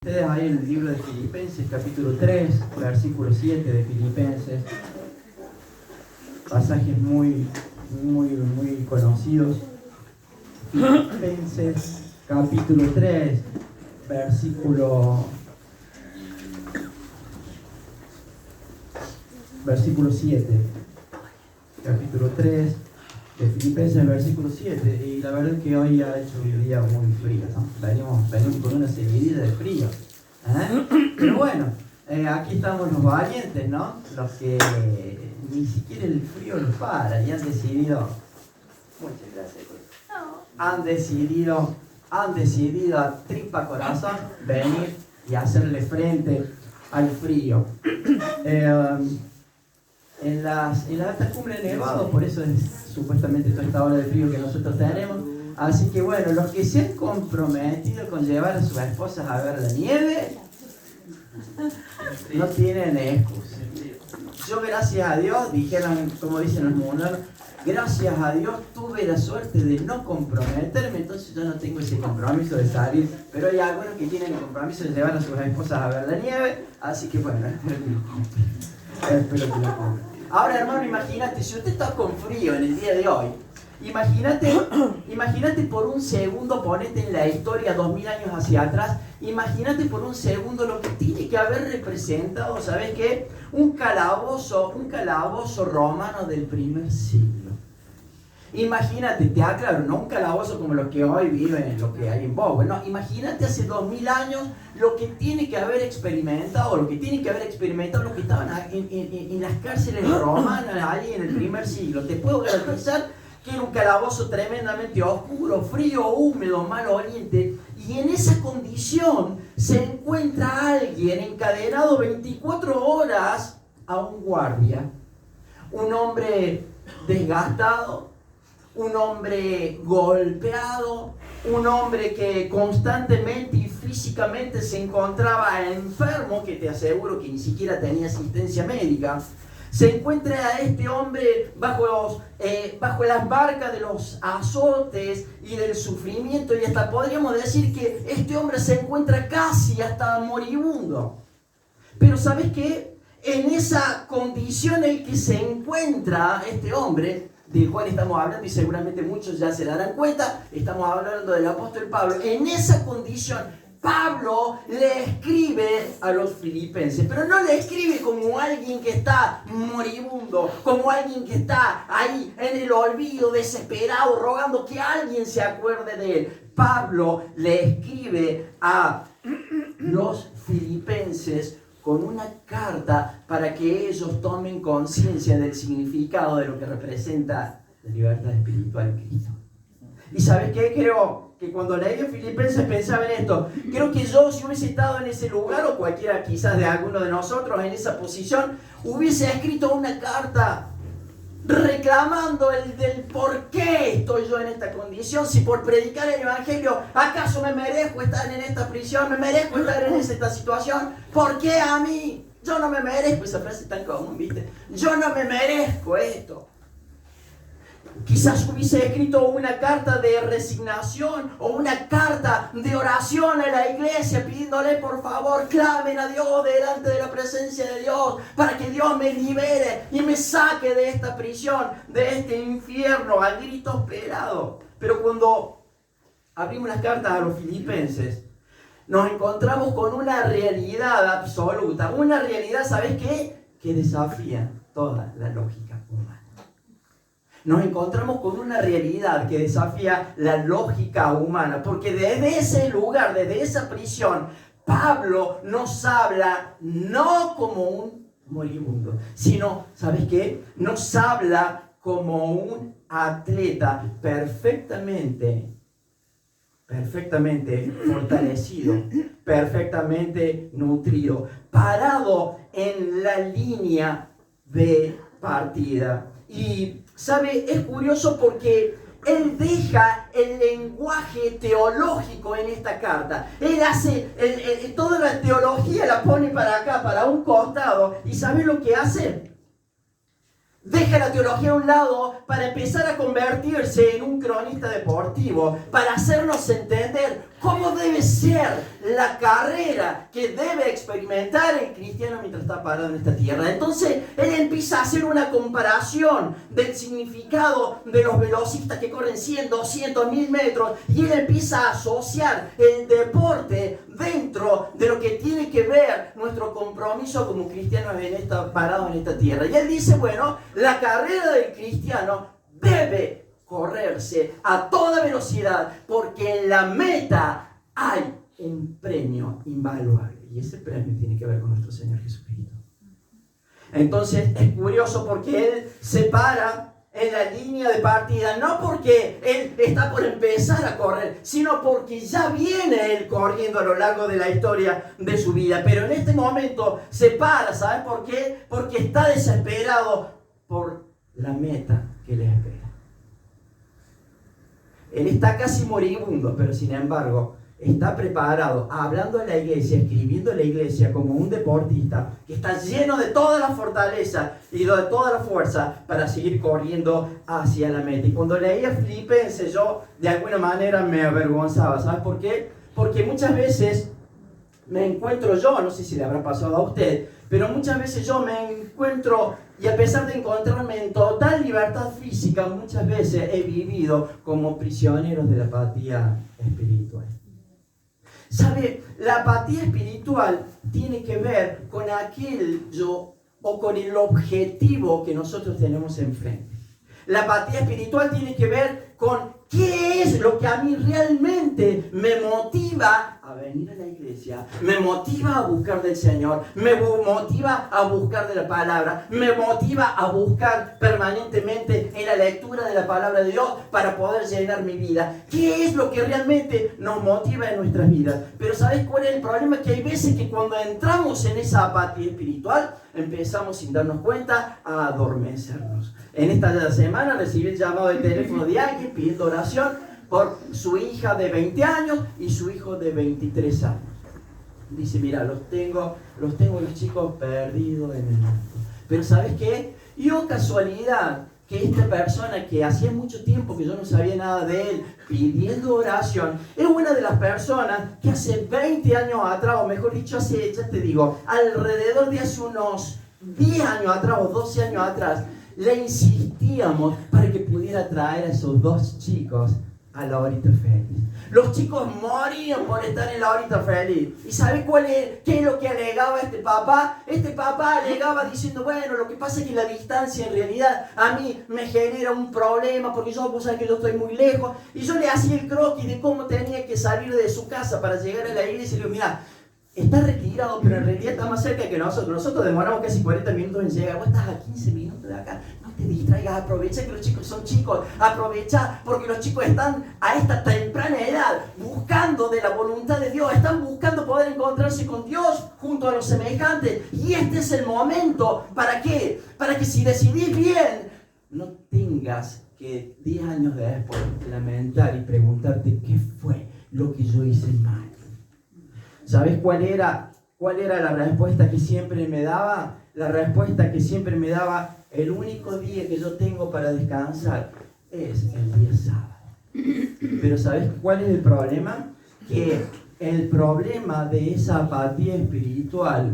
Ustedes ahí en el libro de Filipenses, capítulo 3, versículo 7 de Filipenses, pasajes muy conocidos. Filipenses, capítulo 3, versículo 7. Capítulo 3 de Filipenses, versículo 7. Y la verdad es que hoy ha hecho un día muy frío, ¿no? Venimos con una seguidilla de frío. Pero bueno, aquí estamos los valientes, ¿no? Los que ni siquiera el frío los para y han decidido. Muchas gracias. Han decidido a tripa corazón venir y hacerle frente al frío. En la alta cumbre de Nevado, por eso es supuestamente toda esta ola de frío que nosotros tenemos. Así que bueno, los que se han comprometido con llevar a sus esposas a ver la nieve, no tienen excusa. Yo, gracias a Dios, dijeron, como dicen los mundanos, gracias a Dios tuve la suerte de no comprometerme, entonces yo no tengo ese compromiso de salir. Pero hay algunos que tienen el compromiso de llevar a sus esposas a ver la nieve, así que bueno, espero que lo cumplan. Ahora, hermano, imagínate, si usted está con frío en el día de hoy, imagínate por un segundo, ponete en la historia 2000 años hacia atrás, imagínate por un segundo lo que tiene que haber representado, ¿sabes qué? Un calabozo romano del primer siglo. Imagínate, te aclaro, no un calabozo como los que hoy viven, lo que hay en Bowen, no, imagínate hace 2000 años lo que tiene que haber experimentado, lo que estaban en las cárceles romanas ahí en el primer siglo. Te puedo garantizar que era un calabozo tremendamente oscuro, frío, húmedo, mal oliente, y en esa condición se encuentra alguien encadenado 24 horas a un guardia, un hombre desgastado, un hombre golpeado, un hombre que constantemente y físicamente se encontraba enfermo, que te aseguro que ni siquiera tenía asistencia médica. Se encuentra a este hombre bajo las marcas de los azotes y del sufrimiento, y hasta podríamos decir que este hombre se encuentra casi hasta moribundo. Pero ¿sabes qué? En esa condición en que se encuentra este hombre, del cual estamos hablando y seguramente muchos ya se darán cuenta, estamos hablando del apóstol Pablo. En esa condición, Pablo le escribe a los filipenses, pero no le escribe como alguien que está moribundo, como alguien que está ahí en el olvido, desesperado, rogando que alguien se acuerde de él. Pablo le escribe a los filipenses con una carta para que ellos tomen conciencia del significado de lo que representa la libertad espiritual en Cristo. ¿Y sabes qué? Creo que cuando leí en Filipenses pensaba en esto. Creo que yo, si hubiese estado en ese lugar, o cualquiera quizás de alguno de nosotros en esa posición, hubiese escrito una carta reclamando del por qué estoy yo en esta condición. Si por predicar el evangelio, ¿acaso me merezco estar en esta prisión? ¿Me merezco estar en esta situación? ¿Por qué a mí? Yo no me merezco, esa frase tan común, ¿viste? Yo no me merezco esto. Quizás hubiese escrito una carta de resignación o una carta de oración a la iglesia pidiéndole por favor, clamen a Dios delante de la presencia de Dios para que Dios me libere y me saque de esta prisión, de este infierno, al grito esperado. Pero cuando abrimos las cartas a los filipenses, nos encontramos con una realidad absoluta, una realidad, ¿sabes qué? Que desafía toda la lógica humana. Nos encontramos con una realidad que desafía la lógica humana, porque desde ese lugar, desde esa prisión, Pablo nos habla no como un moribundo, sino, ¿sabes qué? Nos habla como un atleta perfectamente fortalecido, perfectamente nutrido, parado en la línea de partida. Y, ¿sabe? Es curioso porque él deja el lenguaje teológico en esta carta. Él hace, toda la teología la pone para acá, para un costado. ¿Y sabe lo que hace? deja la teología a un lado para empezar a convertirse en un cronista deportivo, para hacernos entender cómo debe ser la carrera que debe experimentar el cristiano mientras está parado en esta tierra. Entonces, él empieza a hacer una comparación del significado de los velocistas que corren 100, 200, 1000 metros, y él empieza a asociar el deporte dentro de lo que tiene que ver nuestro compromiso como cristianos parados en esta tierra. Y él dice, bueno, la carrera del cristiano debe correrse a toda velocidad, porque en la meta hay un premio invaluable, y ese premio tiene que ver con nuestro Señor Jesucristo. Entonces es curioso porque él se para en la línea de partida, no porque él está por empezar a correr, sino porque ya viene él corriendo a lo largo de la historia de su vida. Pero en este momento se para, ¿sabes por qué? Porque está desesperado por la meta que le espera. Él está casi moribundo, pero sin embargo está preparado, hablando a la iglesia, escribiendo a la iglesia como un deportista que está lleno de toda la fortaleza y de toda la fuerza para seguir corriendo hacia la meta. Y cuando leía Filipenses, yo de alguna manera me avergonzaba. ¿Sabes por qué? Porque muchas veces me encuentro yo, no sé si le habrá pasado a usted, pero muchas veces yo me encuentro, y a pesar de encontrarme en total libertad física, muchas veces he vivido como prisioneros de la apatía espiritual. ¿Sabe? La apatía espiritual tiene que ver con aquello o con el objetivo que nosotros tenemos enfrente. La apatía espiritual tiene que ver con qué es lo que a mí realmente me motiva a venir a la iglesia, me motiva a buscar del Señor, me motiva a buscar de la palabra, me motiva a buscar permanentemente en la lectura de la palabra de Dios para poder llenar mi vida. ¿Qué es lo que realmente nos motiva en nuestras vidas? Pero ¿sabes cuál es el problema? Que hay veces que cuando entramos en esa apatía espiritual, empezamos sin darnos cuenta a adormecernos. En esta semana recibí el llamado de teléfono de alguien pidiendo oración por su hija de 20 años y su hijo de 23 años. Dice, mira, los tengo los chicos perdidos en el mundo. Pero ¿sabes qué? Y oh casualidad que esta persona que hacía mucho tiempo que yo no sabía nada de él, pidiendo oración, es una de las personas que hace 20 años atrás, o mejor dicho, ya te digo, alrededor de hace unos 10 años atrás o 12 años atrás, le insistíamos para que pudiera traer a esos dos chicos a la horita feliz. Los chicos morían por estar en la horita feliz. ¿Y sabe qué es lo que alegaba este papá? Este papá alegaba diciendo, bueno, lo que pasa es que la distancia en realidad a mí me genera un problema porque vos sabés que yo estoy muy lejos. Y yo le hacía el croquis de cómo tenía que salir de su casa para llegar a la iglesia y le digo, mira, está retirado, pero en realidad está más cerca que nosotros. Nosotros demoramos casi 40 minutos en llegar. Vos estás a 15 minutos de acá. No te distraigas, aprovecha que los chicos son chicos. Aprovecha porque los chicos están a esta temprana edad buscando de la voluntad de Dios. Están buscando poder encontrarse con Dios junto a los semejantes. Y este es el momento. ¿Para qué? Para que si decidís bien, no tengas que 10 años después lamentar y preguntarte qué fue lo que yo hice mal. ¿Sabes cuál era la respuesta que siempre me daba? La respuesta que siempre me daba, el único día que yo tengo para descansar es el día sábado. Pero ¿sabes cuál es el problema? Que el problema de esa apatía espiritual,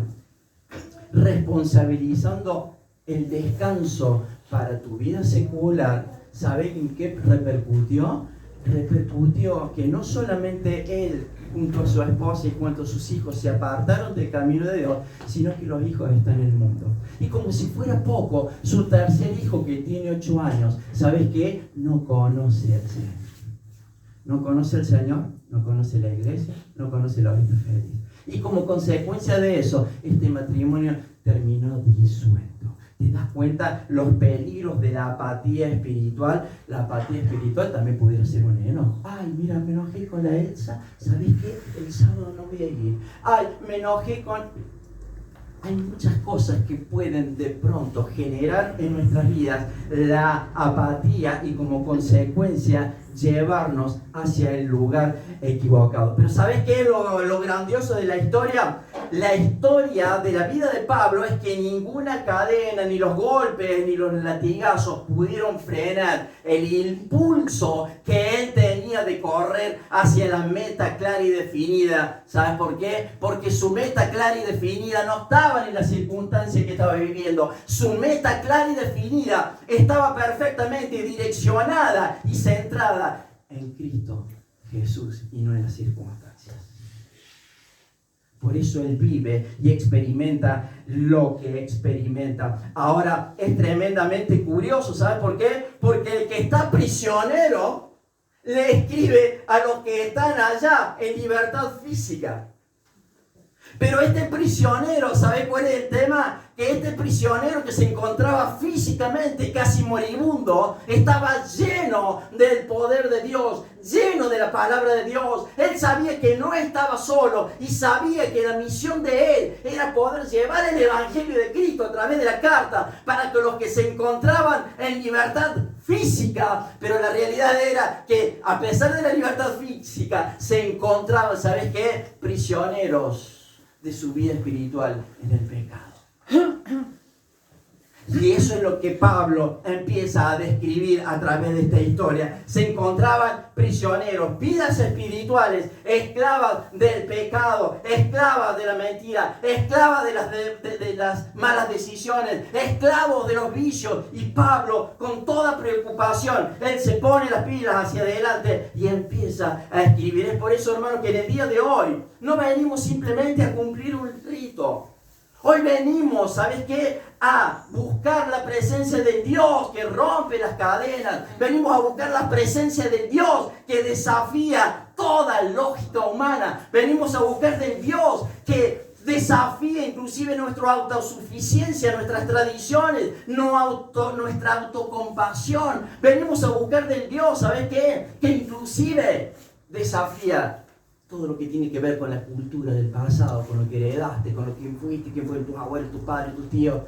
responsabilizando el descanso para tu vida secular, ¿sabes en qué repercutió? Repercutió que no solamente él junto a su esposa y junto a sus hijos se apartaron del camino de Dios, sino que los hijos están en el mundo. Y como si fuera poco, su tercer hijo que tiene 8 años, ¿sabes qué? No conoce al Señor. No conoce al Señor, no conoce la iglesia, no conoce la horita feliz. Y como consecuencia de eso, este matrimonio terminó disuelto. ¿Te das cuenta los peligros de la apatía espiritual? La apatía espiritual también pudiera ser un enojo. Ay, mira, me enojé con la Elsa. ¿Sabes qué? El sábado no voy a ir. Ay, me enojé con... Hay muchas cosas que pueden de pronto generar en nuestras vidas la apatía y como consecuencia llevarnos hacia el lugar equivocado. Pero ¿sabes qué es lo grandioso de la historia? la historia de la vida de Pablo es que ninguna cadena, ni los golpes, ni los latigazos pudieron frenar el impulso que él tenía de correr hacia la meta clara y definida. ¿Sabes por qué? Porque su meta clara y definida no estaba en la circunstancia que estaba viviendo. Su meta clara y definida estaba perfectamente direccionada y centrada en Cristo Jesús y no en las circunstancias. Por eso él vive y experimenta lo que experimenta. Ahora, es tremendamente curioso, ¿sabes por qué? Porque el que está prisionero le escribe a los que están allá en libertad física. Pero este prisionero, ¿sabe cuál es el tema? Que este prisionero que se encontraba físicamente casi moribundo, estaba lleno del poder de Dios, lleno de la palabra de Dios. Él sabía que no estaba solo y sabía que la misión de él era poder llevar el evangelio de Cristo a través de la carta para que los que se encontraban en libertad física, pero la realidad era que a pesar de la libertad física se encontraban, ¿sabes qué? Prisioneros de su vida espiritual en el pecado. Y eso es lo que Pablo empieza a describir a través de esta historia. Se encontraban prisioneros, vidas espirituales, esclavas del pecado, esclavas de la mentira, esclavas de las malas decisiones, esclavos de los vicios. Y Pablo, con toda preocupación, él se pone las pilas hacia adelante y empieza a escribir. Es por eso, hermano, que en el día de hoy no venimos simplemente a cumplir un rito. Hoy venimos, ¿sabes qué? A buscar la presencia de Dios que rompe las cadenas. Venimos a buscar la presencia de Dios que desafía toda lógica humana. Venimos a buscar del Dios que desafía inclusive nuestra autosuficiencia, nuestras tradiciones, nuestra autocompasión. Venimos a buscar del Dios, ¿sabes qué? Que inclusive desafía todo lo que tiene que ver con la cultura del pasado, con lo que heredaste, con lo que fuiste, quién fueron tus abuelos, tus padres, tus tíos.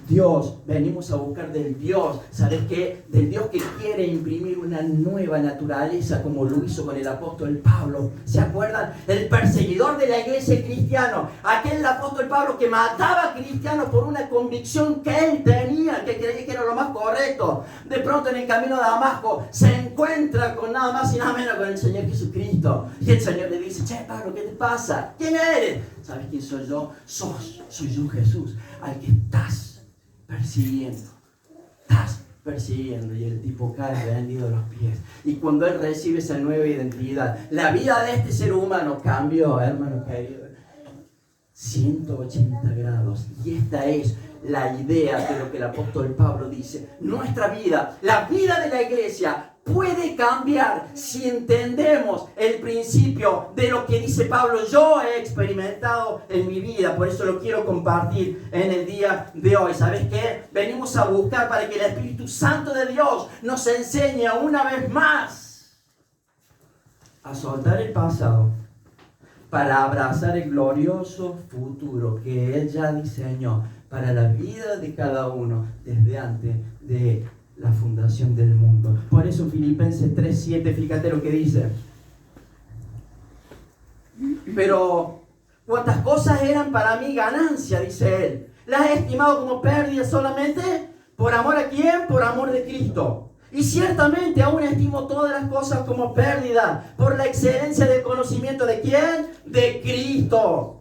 Dios, venimos a buscar del Dios, ¿sabes qué? Del Dios que quiere imprimir una nueva naturaleza como lo hizo con el apóstol Pablo. ¿Se acuerdan? El perseguidor de la iglesia cristiana, aquel apóstol Pablo que mataba a cristianos por una convicción que él tenía, que creía que era lo más correcto. De pronto en el camino de Damasco se encuentra con nada más y nada menos con el Señor Jesucristo. Y el Señor le dice: che, Pablo, ¿qué te pasa? ¿Quién eres? ¿Sabes quién soy yo? Soy yo, Jesús, al que estás persiguiendo. Y el tipo cae rendido a los pies. Y cuando él recibe esa nueva identidad, la vida de este ser humano cambió, hermano querido, 180 grados. Y esta es la idea de lo que el apóstol Pablo dice. Nuestra vida, la vida de la iglesia, puede cambiar si entendemos el principio de lo que dice Pablo. Yo he experimentado en mi vida, por eso lo quiero compartir en el día de hoy. ¿Sabes qué? Venimos a buscar para que el Espíritu Santo de Dios nos enseñe una vez más a soltar el pasado para abrazar el glorioso futuro que Él ya diseñó para la vida de cada uno desde antes de la fundación del mundo. Por eso en Filipenses 3:7, fíjate lo que dice. Pero cuantas cosas eran para mí ganancia, dice él, las he estimado como pérdida solamente por amor a ¿quién? Por amor de Cristo. Y ciertamente aún estimo todas las cosas como pérdida por la excelencia del conocimiento de ¿quién? De Cristo.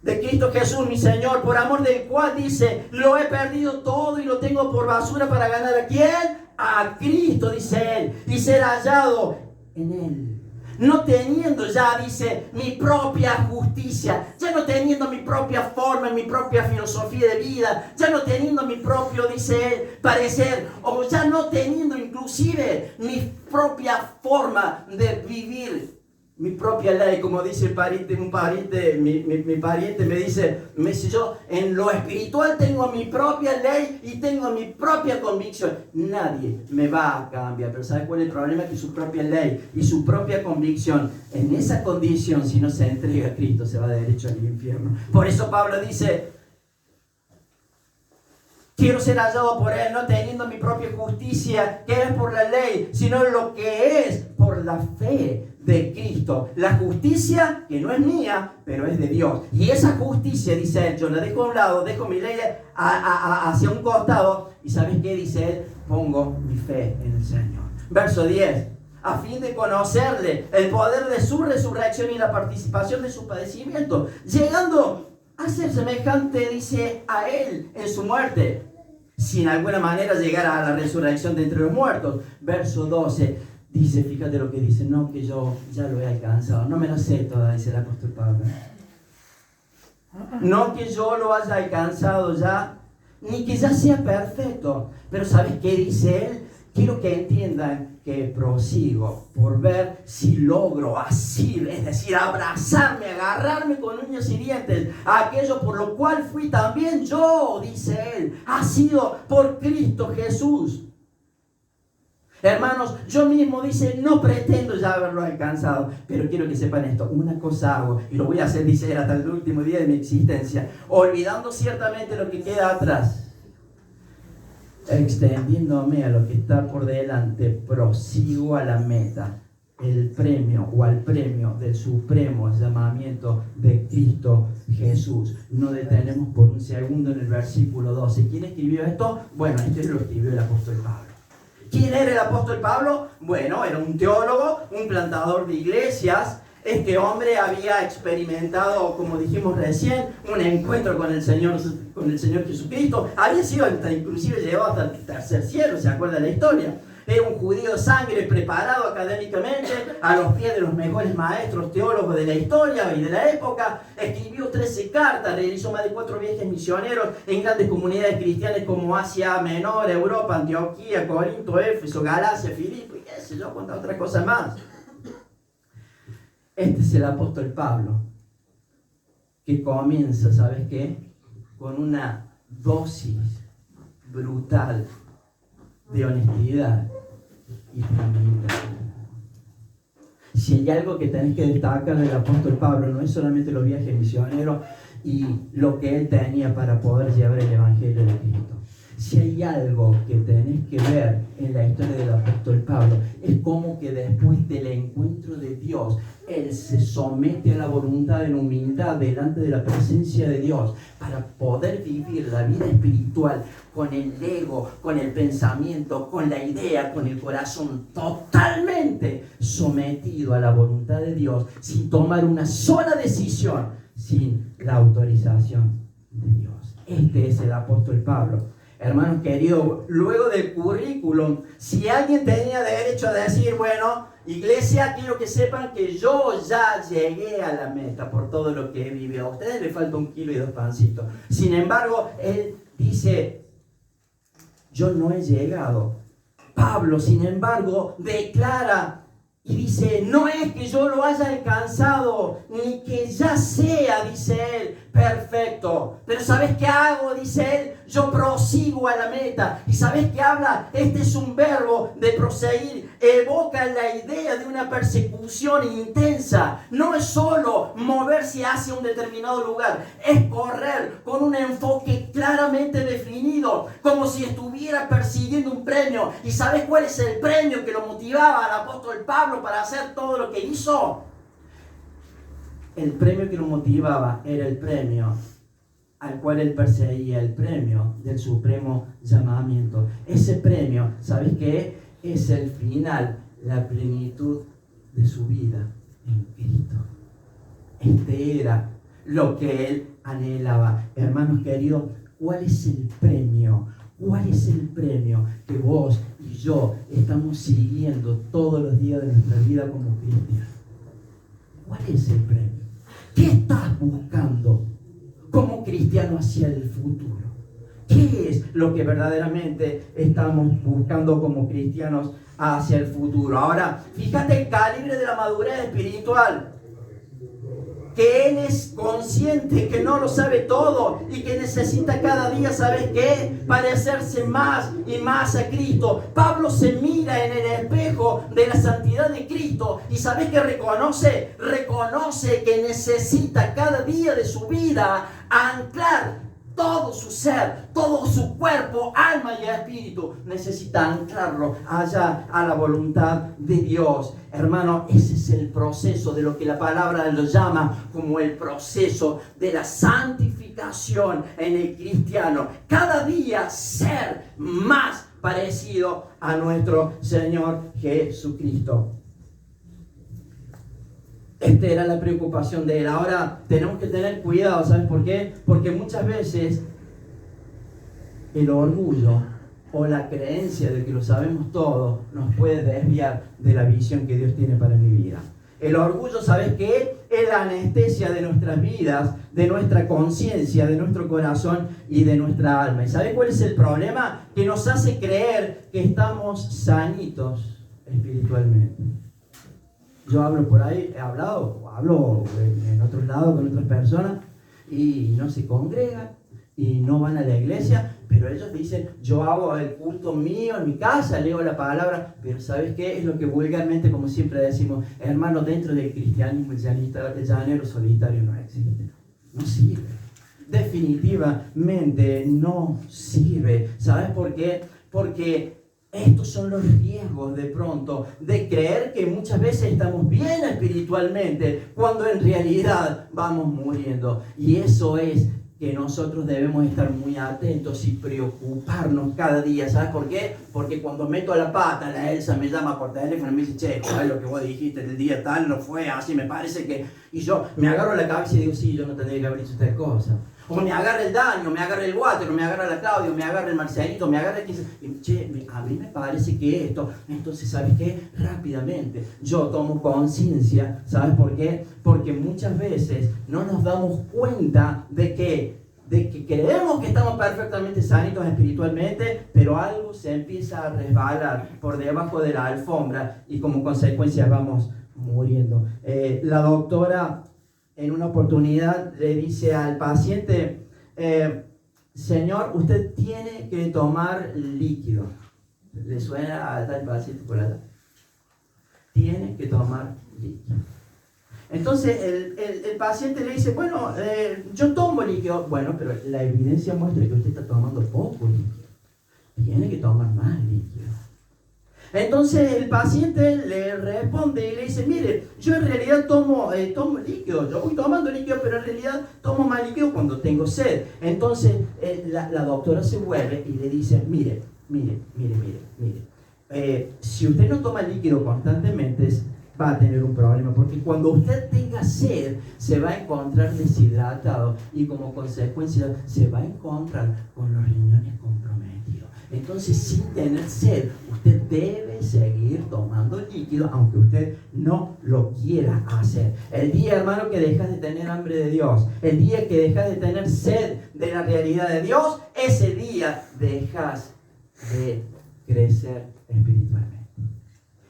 De Cristo Jesús, mi Señor, por amor del cual dice, lo he perdido todo y lo tengo por basura para ganar ¿a quién? A Cristo, dice él, y ser hallado en él. No teniendo ya, dice, mi propia justicia, ya no teniendo mi propia forma, mi propia filosofía de vida, ya no teniendo mi propio, dice él, parecer, o ya no teniendo inclusive mi propia forma de vivir. Mi propia ley, como dice mi pariente me dice yo, en lo espiritual tengo mi propia ley y tengo mi propia convicción. Nadie me va a cambiar, pero ¿sabe cuál es el problema? Que su propia ley y su propia convicción, en esa condición, si no se entrega a Cristo, se va derecho al infierno. Por eso Pablo dice, quiero ser hallado por Él, no teniendo mi propia justicia, que es por la ley, sino lo que es por la fe de Cristo. La justicia que no es mía, pero es de Dios. Y esa justicia, dice él, yo la dejo a un lado, dejo mi ley hacia un costado. ¿Y sabes qué dice él? Pongo mi fe en el Señor. Verso 10. A fin de conocerle el poder de su resurrección y la participación de su padecimiento, llegando a ser semejante, dice, a él en su muerte, si en alguna manera llegara a la resurrección de entre los muertos. Verso 12, dice, fíjate lo que dice, no que yo ya lo he alcanzado, no me lo sé toda, dice el apóstol Pablo. No que yo lo haya alcanzado ya, ni que ya sea perfecto, pero ¿sabes qué dice él? Quiero que entiendan que prosigo por ver si logro asir, es decir, abrazarme, agarrarme con uñas y dientes a aquello por lo cual fui también yo, dice él, ha sido por Cristo Jesús. Hermanos, yo mismo, dice, no pretendo ya haberlo alcanzado, pero quiero que sepan esto, una cosa hago, y lo voy a hacer, dice él, hasta el último día de mi existencia, olvidando ciertamente lo que queda atrás, extendiéndome a lo que está por delante, prosigo a la meta, el premio o al premio del supremo llamamiento de Cristo Jesús. No detenemos por un segundo en el versículo 12. ¿Quién escribió esto? Bueno, esto lo escribió el apóstol Pablo. ¿Quién era el apóstol Pablo? Bueno, era un teólogo, un plantador de iglesias. Este hombre había experimentado, como dijimos recién, un encuentro con el Señor Jesucristo. Había sido inclusive llevado hasta el tercer cielo, ¿se acuerda de la historia? Era un judío de sangre, preparado académicamente, a los pies de los mejores maestros teólogos de la historia y de la época. Escribió 13 cartas, realizó más de 4 viajes misioneros en grandes comunidades cristianas como Asia Menor, Europa, Antioquía, Corinto, Éfeso, Galacia, Filipo y qué sé yo, cuántas otras cosas más. Este es el apóstol Pablo, que comienza, ¿sabes qué? Con una dosis brutal de honestidad y de humildad. Si hay algo que tenés que destacar del apóstol Pablo, no es solamente los viajes misioneros y lo que él tenía para poder llevar el evangelio de Cristo. Si hay algo que tenés que ver en la historia del apóstol Pablo, es como que después del encuentro de Dios, él se somete a la voluntad en humildad delante de la presencia de Dios para poder vivir la vida espiritual con el ego, con el pensamiento, con la idea, con el corazón totalmente sometido a la voluntad de Dios, sin tomar una sola decisión, sin la autorización de Dios. Este es el apóstol Pablo. Hermanos queridos, luego del currículum, si alguien tenía derecho a decir, bueno, iglesia, quiero que sepan que yo ya llegué a la meta por todo lo que he vivido. A ustedes les falta 1 kilo y 2 pancitos. Sin embargo, él dice, yo no he llegado. Pablo, sin embargo, declara y dice, no es que yo lo haya alcanzado, ni que ya sea, dice él, perfecto. Pero ¿sabes qué hago? Dice él, yo prosigo a la meta. ¿Y sabes qué habla? Este es un verbo de proseguir. Evoca la idea de una persecución intensa. No es solo moverse hacia un determinado lugar. Es correr con un enfoque claramente definido, como si estuviera persiguiendo un premio. ¿Y sabes cuál es el premio que lo motivaba al apóstol Pablo para hacer todo lo que hizo? El premio que lo motivaba era el premio al cual él perseguía, el premio del supremo llamamiento. Ese premio, ¿sabes qué? Es el final, la plenitud de su vida en Cristo. Este era lo que él anhelaba. Hermanos queridos, ¿cuál es el premio? ¿Cuál es el premio que vos y yo estamos siguiendo todos los días de nuestra vida como cristianos? ¿Cuál es el premio? ¿Qué estás buscando como cristiano hacia el futuro? ¿Qué es lo que verdaderamente estamos buscando como cristianos hacia el futuro? Ahora, fíjate el calibre de la madurez espiritual. Que él es consciente que no lo sabe todo y que necesita cada día, ¿sabes qué? Parecerse más y más a Cristo. Pablo se mira en el espejo de la santidad de Cristo y ¿sabes qué reconoce que necesita cada día de su vida anclar todo su ser, todo su cuerpo, alma y espíritu necesita anclarlo allá a la voluntad de Dios. Hermano, ese es el proceso de lo que la palabra lo llama como el proceso de la santificación en el cristiano. Cada día ser más parecido a nuestro Señor Jesucristo. Esta era la preocupación de él. Ahora tenemos que tener cuidado, ¿sabes por qué? Porque muchas veces el orgullo o la creencia de que lo sabemos todo nos puede desviar de la visión que Dios tiene para mi vida. El orgullo, ¿sabes qué? Es la anestesia de nuestras vidas, de nuestra conciencia, de nuestro corazón y de nuestra alma. ¿Y sabes cuál es el problema? Que nos hace creer que estamos sanitos espiritualmente. Yo hablo por ahí, hablo en otros lados con otras personas y no se congregan y no van a la iglesia, pero ellos dicen, yo hago el culto mío en mi casa, leo la palabra, pero ¿sabes qué? Es lo que vulgarmente, como siempre decimos, hermano, dentro del cristianismo el llanero solitario no existe. No sirve. Definitivamente no sirve. ¿Sabes por qué? Porque estos son los riesgos de pronto de creer que muchas veces estamos bien espiritualmente cuando en realidad vamos muriendo. Y eso es que nosotros debemos estar muy atentos y preocuparnos cada día. ¿Sabes por qué? Porque cuando meto la pata, la Elsa me llama por teléfono y me dice, che, ¿sabes lo que vos dijiste el día tal? No fue así, me parece que... Y yo me agarro la cabeza y digo, sí, yo no tendría que haber hecho tal cosa. O me agarra el Daño, me agarra el Walter, me agarra la Claudio, me agarra el Marcelito, me agarra el... Che, a mí me parece que esto... Entonces, ¿sabes qué? Rápidamente yo tomo conciencia. ¿Sabes por qué? Porque muchas veces no nos damos cuenta de que creemos que estamos perfectamente sanitos espiritualmente, pero algo se empieza a resbalar por debajo de la alfombra y como consecuencia vamos muriendo. La doctora en una oportunidad le dice al paciente, señor, usted tiene que tomar líquido. ¿Le suena al paciente por allá? Tiene que tomar líquido. Entonces el paciente le dice, bueno, yo tomo líquido. Bueno, pero la evidencia muestra que usted está tomando poco líquido. Tiene que tomar más líquido. Entonces el paciente le responde y le dice, mire, yo en realidad tomo líquido, yo voy tomando líquido, pero en realidad tomo más líquido cuando tengo sed. Entonces la doctora se vuelve y le dice, mire, si usted no toma líquido constantemente, va a tener un problema, porque cuando usted tenga sed, se va a encontrar deshidratado y como consecuencia se va a encontrar con los riñones comprometidos. Entonces, sin tener sed, usted debe seguir tomando líquido, aunque usted no lo quiera hacer. El día, hermano, que dejas de tener hambre de Dios, el día que dejas de tener sed de la realidad de Dios, ese día dejas de crecer espiritualmente.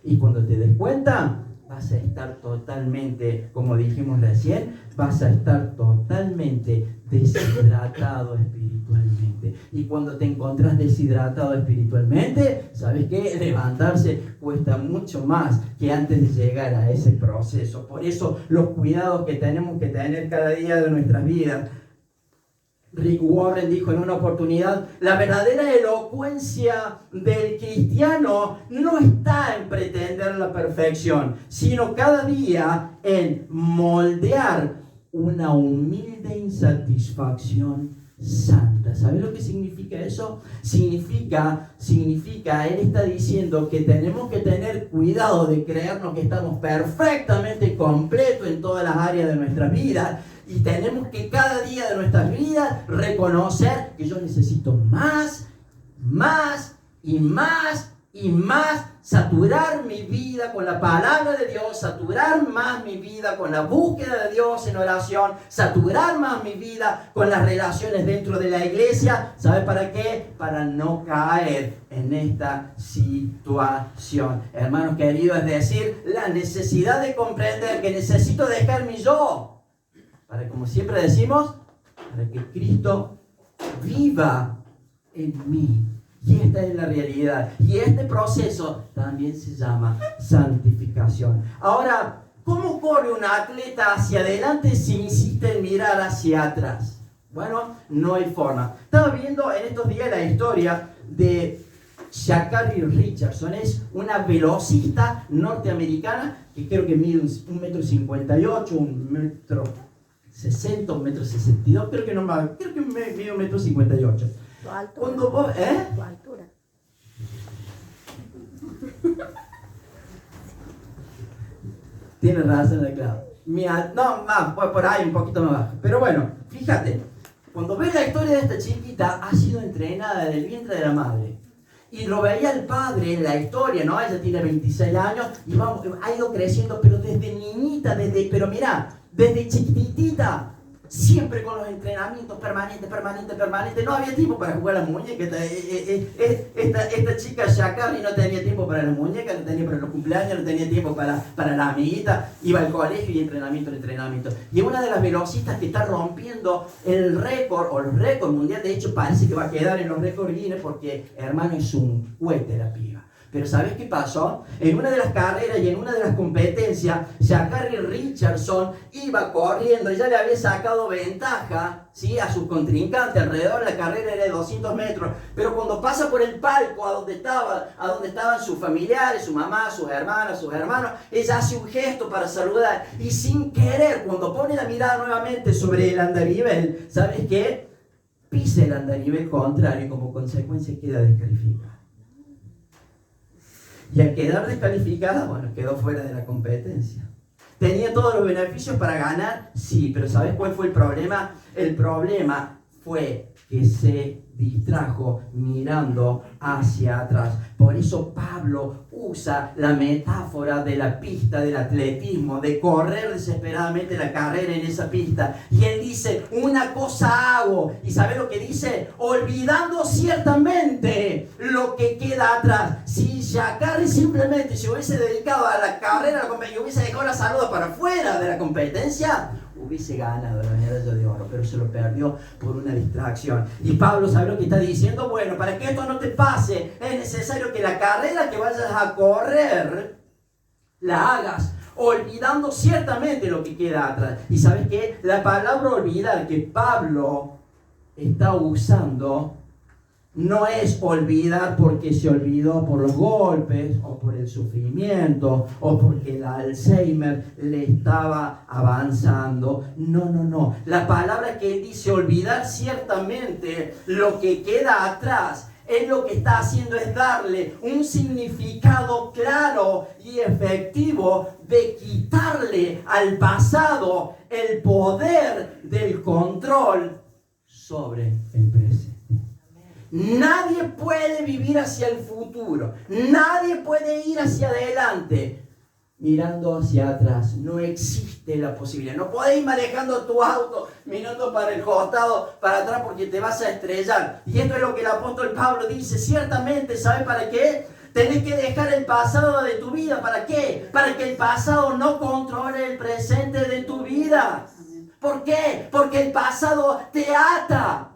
Y cuando te des cuenta, vas a estar totalmente, como dijimos recién, vas a estar totalmente deshidratado espiritualmente. Y cuando te encuentras deshidratado espiritualmente, ¿sabes qué? Levantarse cuesta mucho más que antes de llegar a ese proceso. Por eso los cuidados que tenemos que tener cada día de nuestras vidas. Rick Warren dijo en una oportunidad, la verdadera elocuencia del cristiano no está en pretender la perfección, sino cada día en moldear una humilde insatisfacción santa. ¿Sabes lo que significa eso? Significa, él está diciendo que tenemos que tener cuidado de creernos que estamos perfectamente completos en todas las áreas de nuestra vida. Y tenemos que cada día de nuestras vidas reconocer que yo necesito más y más, saturar mi vida con la palabra de Dios, saturar más mi vida con la búsqueda de Dios en oración, saturar más mi vida con las relaciones dentro de la iglesia. ¿Sabe para qué? Para no caer en esta situación. Hermanos queridos, es decir, la necesidad de comprender que necesito dejar mi yo. Para, como siempre decimos, para que Cristo viva en mí. Y esta es la realidad. Y este proceso también se llama santificación. Ahora, ¿cómo corre un atleta hacia adelante si insiste en mirar hacia atrás? Bueno, no hay forma. Estaba viendo en estos días la historia de Sha'Carri Richardson. Es una velocista norteamericana que creo que mide 1,58 m, 1,60 m, 1,62 m, creo que no más, creo que mide 1,58 m. Tu altura. Cuando vos, Tu altura. Tienes razón, claro. No, más, por ahí un poquito más bajo. Pero bueno, fíjate, cuando ves la historia de esta chiquita, ha sido entrenada desde el vientre de la madre. Y lo veía el padre en la historia, ¿no? Ella tiene 26 años y ha ido creciendo, pero desde niñita, pero mirá, desde chiquitita, siempre con los entrenamientos permanentes. No había tiempo para jugar a la muñeca. Esta chica Sha'Carri no tenía tiempo para la muñeca, no tenía para los cumpleaños, no tenía tiempo para la amiguita. Iba al colegio y entrenamiento. Y es una de las velocistas que está rompiendo el récord, o el récord mundial. De hecho, parece que va a quedar en los récords Guinness porque, hermano, es un cohete la piba. Pero ¿sabes qué pasó? En una de las carreras y en una de las competencias, Sha'Carri Richardson iba corriendo, ya le había sacado ventaja, ¿sí?, a sus contrincantes. Alrededor de la carrera era de 200 metros. Pero cuando pasa por el palco a donde estaban sus familiares, su mamá, sus hermanas, sus hermanos, ella hace un gesto para saludar. Y sin querer, cuando pone la mirada nuevamente sobre el andarivel, ¿sabes qué? Pisa el andarivel contrario y como consecuencia queda descalificada. Y al quedar descalificada, bueno, quedó fuera de la competencia. ¿Tenía todos los beneficios para ganar? Sí, pero ¿sabes cuál fue el problema? El problema fue que se distrajo mirando hacia atrás. Por eso Pablo usa la metáfora de la pista del atletismo, de correr desesperadamente la carrera en esa pista. Y él dice, una cosa hago. ¿Y sabe lo que dice? Olvidando ciertamente lo que queda atrás. Si Sha'Carri simplemente se hubiese dedicado a la carrera y hubiese dejado la salud para fuera de la competencia, hubiese ganado la medalla de oro, pero se lo perdió por una distracción. Y Pablo, ¿sabe lo que está diciendo? Bueno, para que esto no te pase, es necesario que la carrera que vayas a correr la hagas olvidando ciertamente lo que queda atrás. Y ¿sabes qué? La palabra olvidar que Pablo está usando no es olvidar porque se olvidó por los golpes o por el sufrimiento o porque el Alzheimer le estaba avanzando. No. La palabra que él dice olvidar ciertamente lo que queda atrás, él lo que está haciendo es darle un significado claro y efectivo de quitarle al pasado el poder del control sobre el presente. Nadie puede vivir hacia el futuro. Nadie puede ir hacia adelante mirando hacia atrás. No existe la posibilidad. No podés ir manejando tu auto mirando para el costado, para atrás, porque te vas a estrellar. Y esto es lo que el apóstol Pablo dice. Ciertamente, ¿sabe para qué? Tenés que dejar el pasado de tu vida. ¿Para qué? Para que el pasado no controle el presente de tu vida. ¿Por qué? Porque el pasado te ata.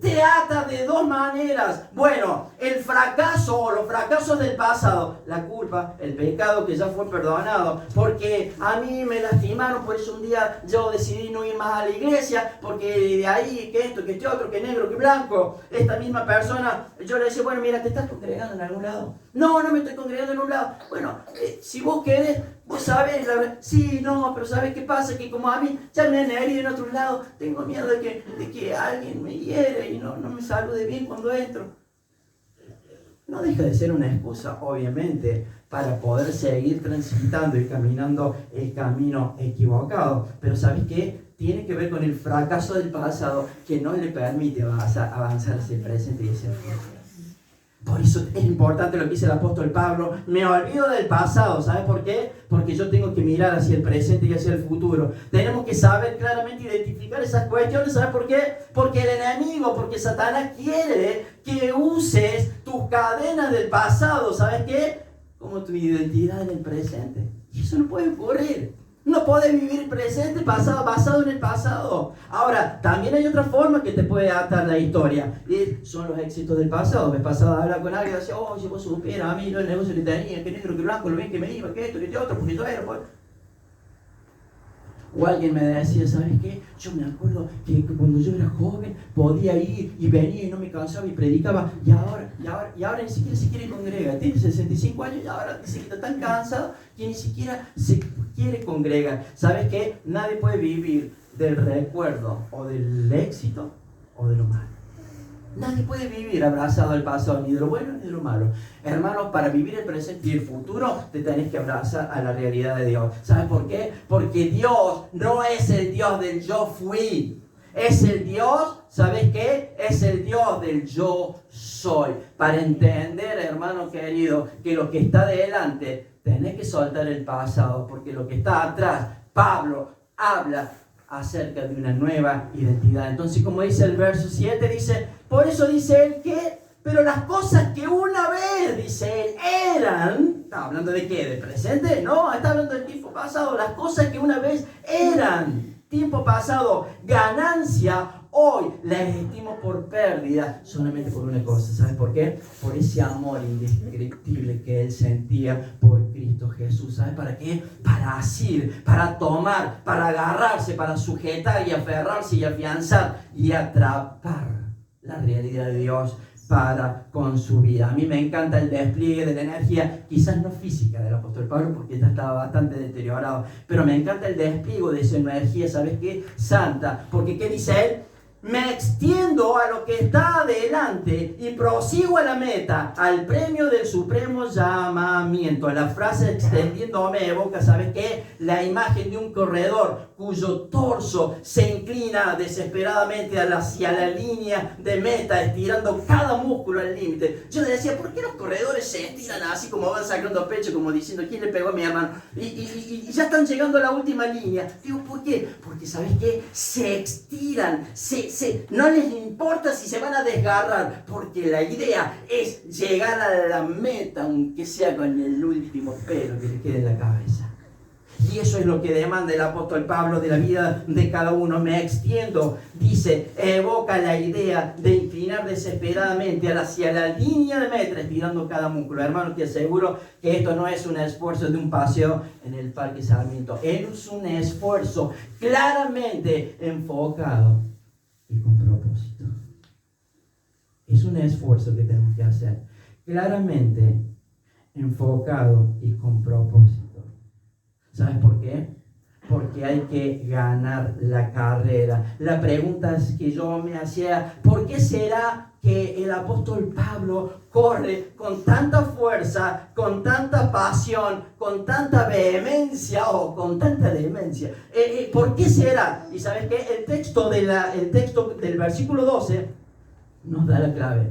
Te ata de dos maneras. Bueno, el fracaso o los fracasos del pasado, la culpa, el pecado que ya fue perdonado, porque a mí me lastimaron, por eso un día yo decidí no ir más a la iglesia, porque de ahí, que esto, que este otro, que negro, que blanco, esta misma persona, yo le decía, bueno, mira, ¿te estás congregando en algún lado? No me estoy congregando en un lado. Bueno, si vos querés, vos sabés, sí, no, pero ¿sabés qué pasa? Que como a mí ya me han herido en otro lado, tengo miedo de que alguien me hiere y no me salude bien cuando entro. No deja de ser una excusa, obviamente, para poder seguir transitando y caminando el camino equivocado. Pero ¿sabes qué? Tiene que ver con el fracaso del pasado que no le permite avanzar hacia el presente y hacia el futuro. Por eso es importante lo que dice el apóstol Pablo. Me olvido del pasado. ¿Sabes por qué? Porque yo tengo que mirar hacia el presente y hacia el futuro. Tenemos que saber claramente identificar esas cuestiones. ¿Sabes por qué? Porque el enemigo, porque Satanás quiere que uses tus cadenas del pasado. ¿Sabes qué? Como tu identidad en el presente. Y eso no puede ocurrir. No podés vivir presente, pasado, basado en el pasado. Ahora, también hay otra forma que te puede atar la historia. Y son los éxitos del pasado. Me pasaba a hablar con alguien y decía, si vos supieras a mí el negocio que tenía, que negro, que blanco, lo bien que me iba, que esto, que este otro, porque yo era. O alguien me decía, ¿sabes qué? Yo me acuerdo que cuando yo era joven podía ir y venía y no me cansaba y predicaba. Y ahora ni siquiera se quiere congregar. Tiene 65 años y ahora dice que está tan cansado que ni siquiera se quiere congregar. ¿Sabes qué? Nadie puede vivir del recuerdo o del éxito o de lo malo. Nadie puede vivir abrazado al pasado, ni de lo bueno ni de lo malo. Hermanos, para vivir el presente y el futuro, te tenés que abrazar a la realidad de Dios. ¿Sabes por qué? Porque Dios no es el Dios del yo fui. Es el Dios, ¿sabes qué? Es el Dios del yo soy. Para entender, hermano querido, que lo que está delante, tenés que soltar el pasado, porque lo que está atrás, Pablo habla acerca de una nueva identidad. Entonces, como dice el verso 7, dice, por eso dice él que, pero las cosas que una vez, dice él, eran, ¿está hablando de qué? ¿De presente? No, está hablando del tiempo pasado. Las cosas que una vez eran, tiempo pasado, ganancia, hoy las estimo por pérdida solamente por una cosa. ¿Sabes por qué? Por ese amor indescriptible que él sentía por Cristo Jesús. ¿Sabes para qué? Para asir, para tomar, para agarrarse, para sujetar y aferrarse y afianzar y atrapar la realidad de Dios para con su vida. A mí me encanta el despliegue de la energía, quizás no física del apóstol Pablo, porque ya estaba bastante deteriorado, pero me encanta el despliegue de esa energía, ¿sabes qué? Santa, porque ¿qué dice él? Me extiendo a lo que está adelante y prosigo a la meta, al premio del supremo llamamiento. La frase extendiéndome evoca, ¿sabes qué? La imagen de un corredor cuyo torso se inclina desesperadamente hacia la línea de meta, estirando cada músculo al límite. Yo le decía, ¿por qué los corredores se estiran así como van sacando pecho, como diciendo, ¿quién le pegó a mi hermano? Y ya están llegando a la última línea. Digo, ¿por qué? Porque, ¿sabes qué? Se estiran, no les importa si se van a desgarrar, porque la idea es llegar a la meta, aunque sea con el último pelo que le quede en la cabeza. Y eso es lo que demanda el apóstol Pablo de la vida de cada uno. Me extiendo, dice, evoca la idea de inclinar desesperadamente hacia la línea de meta, estirando cada músculo. Hermano, te aseguro que esto no es un esfuerzo de un paseo en el Parque Sarmiento. Es un esfuerzo claramente enfocado y con propósito. Es un esfuerzo que tenemos que hacer claramente enfocado y con propósito. ¿Sabes por qué? Porque hay que ganar la carrera. La pregunta es que yo me hacía, ¿por qué será que el apóstol Pablo corre con tanta fuerza, con tanta pasión, con tanta vehemencia o con tanta demencia? ¿Por qué será? Y ¿sabes qué? El texto del versículo 12 nos da la clave.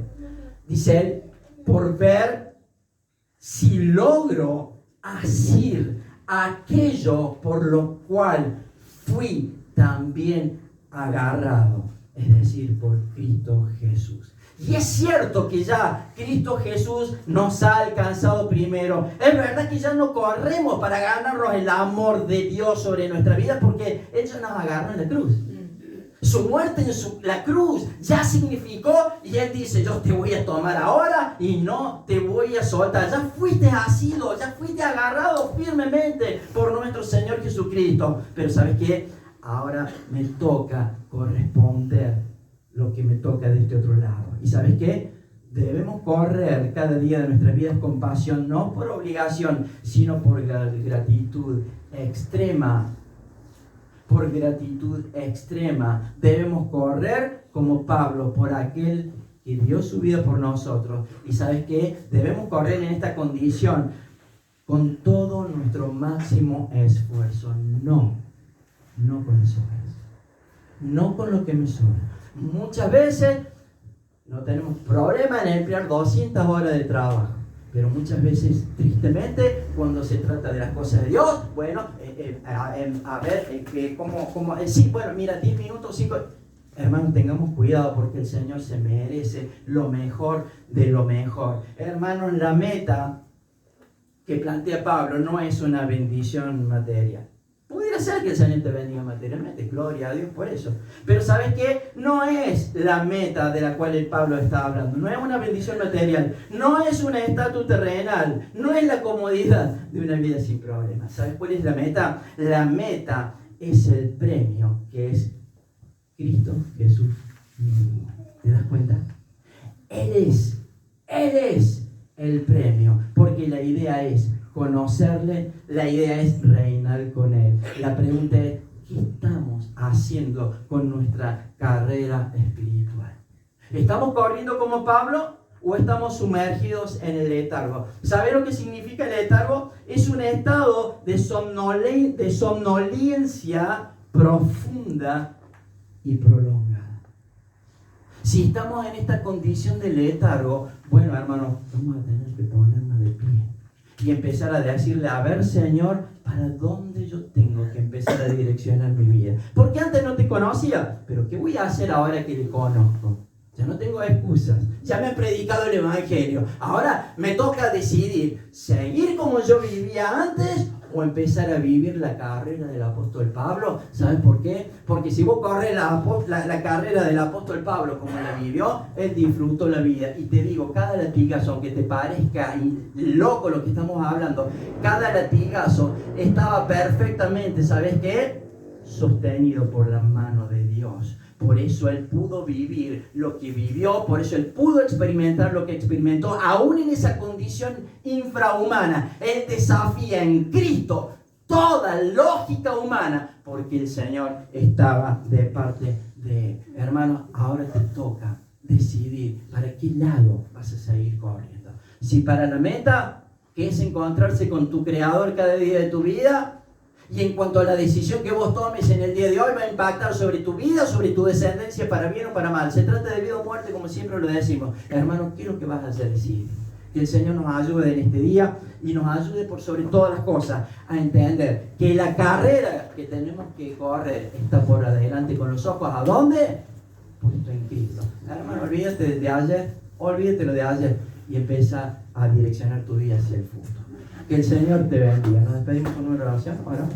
Dice él, por ver si logro asir aquello por lo cual fui también agarrado, es decir, por Cristo Jesús. Y es cierto que ya Cristo Jesús nos ha alcanzado primero. Es verdad que ya no corremos para ganarnos el amor de Dios sobre nuestra vida, porque Él ya nos agarró en la cruz. Su muerte en la cruz ya significó, y Él dice, yo te voy a tomar ahora y no te voy a soltar. Ya fuiste asido, ya fuiste agarrado firmemente por nuestro Señor Jesucristo. Pero ¿sabes qué? Ahora me toca corresponder lo que me toca de este otro lado. ¿Y sabes qué? Debemos correr cada día de nuestras vidas con pasión, no por obligación, sino por gratitud extrema. Por gratitud extrema debemos correr como Pablo por aquel que dio su vida por nosotros. Y ¿sabes qué? Debemos correr en esta condición con todo nuestro máximo esfuerzo. No con eso, no con lo que me sobra. Muchas veces no tenemos problema en emplear 200 horas de trabajo. Pero muchas veces, tristemente, cuando se trata de las cosas de Dios, bueno, sí, bueno, mira, 10 minutos, 5... Hermanos, tengamos cuidado porque el Señor se merece lo mejor de lo mejor. Hermanos, la meta que plantea Pablo no es una bendición material. Pudiera ser que el Señor te bendiga materialmente, gloria a Dios por eso. Pero ¿sabes qué? No es la meta de la cual el Pablo está hablando. No es una bendición material, no es un estatus terrenal, no es la comodidad de una vida sin problemas. ¿Sabes cuál es la meta? La meta es el premio que es Cristo Jesús mismo. ¿Te das cuenta? Él es el premio, porque la idea es conocerle, la idea es reinar con Él. La pregunta es, ¿qué estamos haciendo con nuestra carrera espiritual? ¿Estamos corriendo como Pablo o estamos sumergidos en el letargo? ¿Sabe lo que significa el letargo? Es un estado de somnolencia profunda y prolongada. Si estamos en esta condición de letargo, bueno, hermanos, vamos a tener que ponernos de pie y empezar a decirle, a ver, Señor, ¿para dónde yo tengo que empezar a direccionar mi vida? Porque antes no te conocía, pero ¿qué voy a hacer ahora que le conozco? Ya no tengo excusas, ya me han predicado el Evangelio. Ahora me toca decidir, ¿seguir como yo vivía antes o empezar a vivir la carrera del apóstol Pablo? ¿Sabes por qué? Porque si vos corres la carrera del apóstol Pablo como la vivió, él disfrutó la vida. Y te digo, cada latigazo, aunque te parezca loco lo que estamos hablando, cada latigazo estaba perfectamente, ¿sabes qué? Sostenido por la mano de Dios. Por eso él pudo vivir lo que vivió, por eso él pudo experimentar lo que experimentó, aún en esa condición infrahumana. Él desafía en Cristo toda lógica humana, porque el Señor estaba de parte de él. Hermano, ahora te toca decidir para qué lado vas a seguir corriendo. Si para la meta, que es encontrarse con tu Creador cada día de tu vida, y en cuanto a la decisión que vos tomes en el día de hoy va a impactar sobre tu vida, sobre tu descendencia, para bien o para mal. Se trata de vida o muerte, como siempre lo decimos. Hermano, ¿qué es lo que vas a hacer decidir? Que el Señor nos ayude en este día y nos ayude por sobre todas las cosas a entender que la carrera que tenemos que correr está por adelante con los ojos. ¿A dónde? Puesto en Cristo. Hermano, olvídate de ayer, olvídate lo de ayer y empieza a direccionar tu vida hacia el futuro. Que el Señor te bendiga. Nos despedimos con una oración. Ahora.